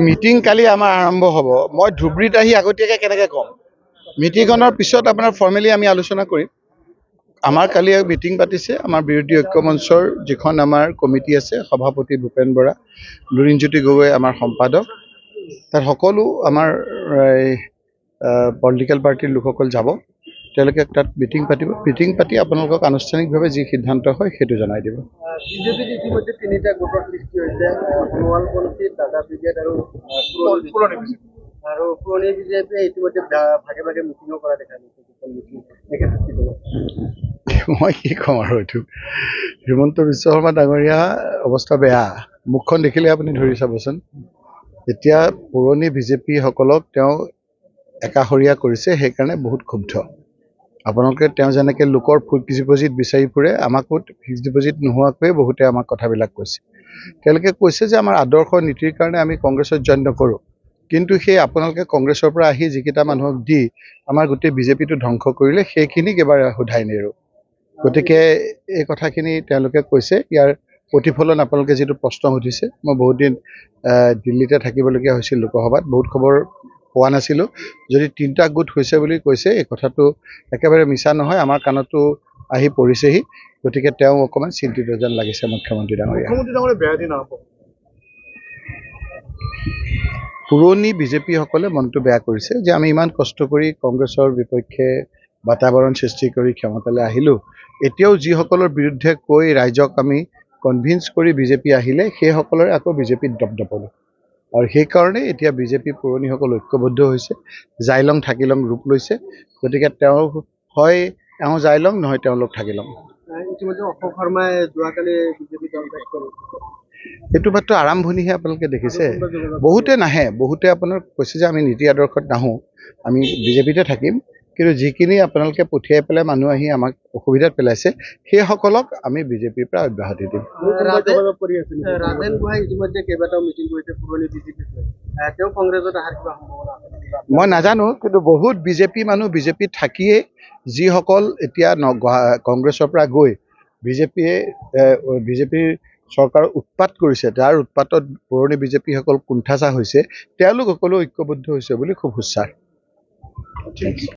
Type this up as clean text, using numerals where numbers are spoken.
Meeting কালি আমাৰ আৰম্ভ হ'ব। মই ধুবুৰীত আহি আগতীয়াকৈ কেনেকৈ ক'ম? মিটিংখনৰ পিছত আপোনাৰ ফৰ্মেলি আমি আলোচনা কৰিম। আমাৰ কালি মিটিং পাতিছে আমাৰ বিৰোধী ঐক্য মঞ্চৰ যিখন আমাৰ কমিটি আছে, সভাপতি ভূপেন বৰা, লুৰিণজ্যোতি গগৈ আমাৰ সম্পাদক, তাত সকলো আমাৰ পলিটিকেল পাৰ্টিৰ লোকসকল যাব। তেওঁলোকে তাত মিটিং পাতিব। মিটিং পাতি আপোনালোকক আনুষ্ঠানিকভাৱে যি সিদ্ধান্ত হয় সেইটো জনাই দিব। বিজেপিত ইতিমধ্যে তিনিটা গোটৰ সৃষ্টি হৈছে, সোণোৱালপন্থী, দাদা ব্ৰিগেড আৰু পুৰণি বিজেপিয়ে ইতিমধ্যে ভাগে ভাগে মিটিঙো কৰা দেখা গৈছে। মই কি ক'ম আৰু এইটো, হিমন্ত বিশ্ব শৰ্মা ডাঙৰীয়া অৱস্থা বেয়া। মুখখন দেখিলে আপুনি ধৰি চাবচোন। এতিয়া পুৰণি বিজেপিসকলক তেওঁ একাষৰীয়া কৰিছে, সেইকাৰণে বহুত ক্ষুব্ধ। আপোনালোকে তেওঁ যেনেকৈ লোকৰ ফিক্স ডিপজিট বিচাৰি ফুৰে, আমাকো ফিক্স ডিপজিট নোহোৱাকৈয়ে বহুতে আমাক কথাবিলাক কৈছে। তেওঁলোকে কৈছে যে আমাৰ আদৰ্শ নীতিৰ কাৰণে আমি কংগ্ৰেছত জইন নকৰোঁ, কিন্তু সেই আপোনালোকে কংগ্ৰেছৰ পৰা আহি যিকেইটা মানুহক দি আমাৰ গোটেই বিজেপিটো ধ্বংস কৰিলে, সেইখিনিক এবাৰ সোধাই নেৰোঁ। গতিকে এই কথাখিনি তেওঁলোকে কৈছে। ইয়াৰ প্ৰতিফলন আপোনালোকে যিটো প্ৰশ্ন সুধিছে, মই বহুত দিন দিল্লীতে থাকিবলগীয়া হৈছিল লোকসভাত, বহুত খবৰ পোৱা নাছিলোঁ। যদি তিনিটা গোট হৈছে বুলি কৈছে, এই কথাটো একেবাৰে মিছা নহয়, আমাৰ কাণতো আহি পৰিছেহি। গতিকে তেওঁ অকণমান চিন্তিত যেন লাগিছে মুখ্যমন্ত্ৰী ডাঙৰীয়া। বেয়া দিন হ'ব। পুৰণি বিজেপিসকলে মনটো বেয়া কৰিছে যে আমি ইমান কষ্ট কৰি কংগ্ৰেছৰ বিপক্ষে বাতাবৰণ সৃষ্টি কৰি ক্ষমতালৈ আহিলোঁ। এতিয়াও যিসকলৰ বিৰুদ্ধে কৈ ৰাইজক আমি কনভিন্স কৰি বিজেপি আহিলে, সেইসকলৰে আকৌ বিজেপিত দপদপনি। আৰু সেইকাৰণে এতিয়া বিজেপি পুৰণিসকল ঐক্যবদ্ধ হৈছে, জাইলং থাকিলং ৰূপ লৈছে। গতিকে তেওঁ হয় এওঁ জাইলং, নহয় তেওঁলোক থাকিলং। ইতিমধ্যে অশোক শৰ্মাই যোৱাকালি বিজেপি দল ত্যাগ কৰিছে। এইটো মাত্ৰ আৰম্ভণিহে আপোনালোকে দেখিছে। বহুতে নাহে, বহুতে আপোনাৰ কৈছে যে আমি নীতি আদৰ্শত নাহোঁ, আমি বিজেপিতে থাকিম। কিন্তু যিখিনি আপোনালোকে পঠিয়াই পেলাই মানুহ আহি আমাক অসুবিধাত পেলাইছে, সেইসকলক আমি বিজেপিৰ পৰা অব্যাহতি দিম। ৰাজেন গোহাঁই ইতিমধ্যে কেইবাটাও মিটিং কৰিছে পুৰণি বিজেপিত, তেওঁ কংগ্ৰেছত অহাৰ কিবা সম্ভাৱনা আছে? মই নাজানো, কিন্তু বহুত বিজেপি মানুহ বিজেপিত থাকিয়েই যিসকল এতিয়া কংগ্ৰেছৰ পৰা গৈ বিজেপিৰ চৰকাৰৰ উৎপাত কৰিছে, তাৰ উৎপাতত পুৰণি বিজেপিসকল কুণ্ঠাচা হৈছে, তেওঁলোক সকলো ঐক্যবদ্ধ হৈছে বুলি খুব সুচাৰ।